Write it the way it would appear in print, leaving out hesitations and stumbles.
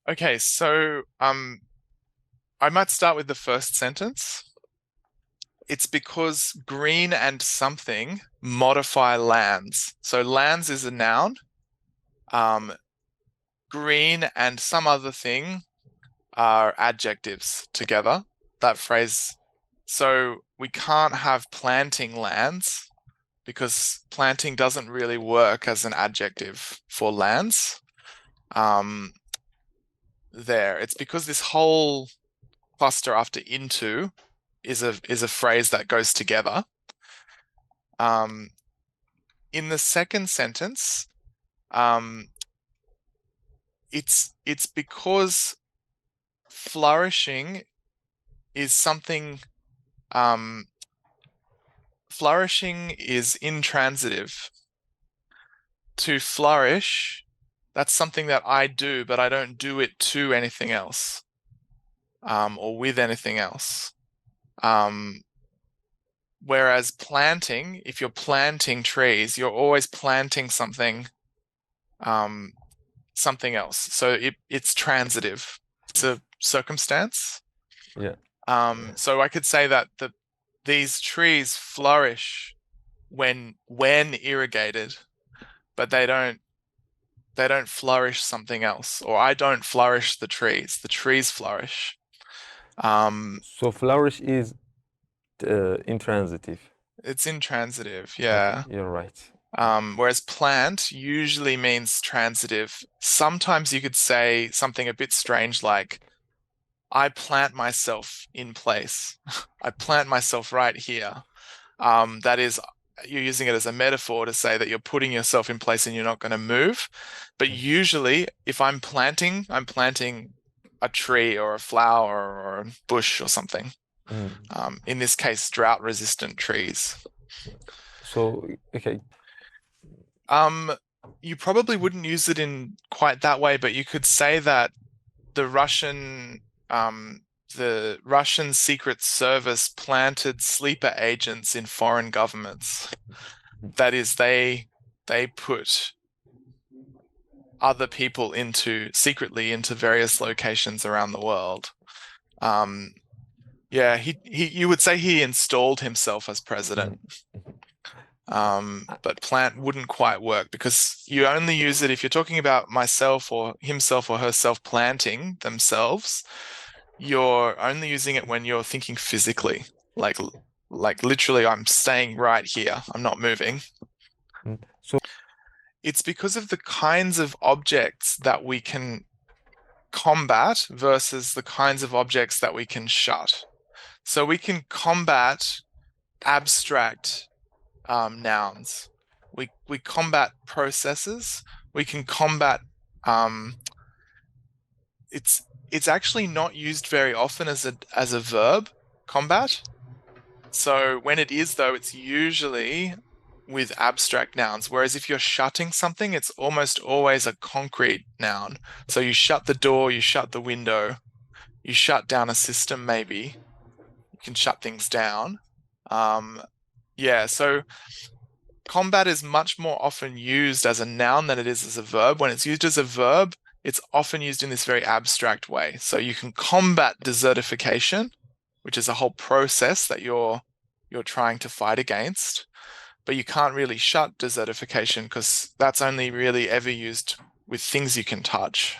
Okay, so I might start with the first sentence. It's because green and something modify lands. So lands is a noun. Um, green and some other thing are adjectives together. That phrase. So we can't have planting lands because planting doesn't really work as an adjective for lands. Um, it's because this whole cluster after into is a phrase that goes together. Um, in the second sentence, um, it's because flourishing is something. Um, flourishing is intransitive. To flourish, that's something that I do, but I don't do it to anything else, or with anything else. Whereas planting, if you're planting trees, you're always planting something else. So it's transitive. It's a circumstance. Yeah. So I could say that these trees flourish when irrigated, but they don't flourish something else, or I don't flourish the trees. The trees flourish. Um, So flourish is intransitive. it's intransitive, Okay, yeah. you're right. Whereas plant usually means transitive. Sometimes you could say something a bit strange like, I plant myself in place. I plant myself right here. That is, you're using it as a metaphor to say that you're putting yourself in place and you're not going to move. But Mm, usually, if I'm planting a tree or a flower or a bush or something. mm. In this case, drought-resistant trees. So, okay. Um, you probably wouldn't use it in quite that way, but you could say that the Russian um, the Russian Secret Service planted sleeper agents in foreign governments. That is, they put other people secretly into various locations around the world. Um, yeah, you would say he installed himself as Mm. president. But plant wouldn't quite work because you only use it if you're talking about myself or himself or herself planting themselves. You're only using it when you're thinking physically, like like literally, I'm staying right here. I'm not moving. So, It's because of the kinds of objects that we can combat versus the kinds of objects that we can shut. So we can combat abstract nouns. We combat processes. We can combat. Um, it's it's actually not used very often as a verb. Combat. So when it is though, it's usually with abstract nouns. Whereas if you're shutting something, it's almost always a concrete noun. So you shut the door, you shut the window, you shut down a system. Maybe you can shut things down. Um, yeah. So combat is much more often used as a noun than it is as a verb. When it's used as a verb, it's often used in this very abstract way. So you can combat desertification, which is a whole process that you're trying to fight against, but you can't really shut desertification because that's only really ever used with things you can touch.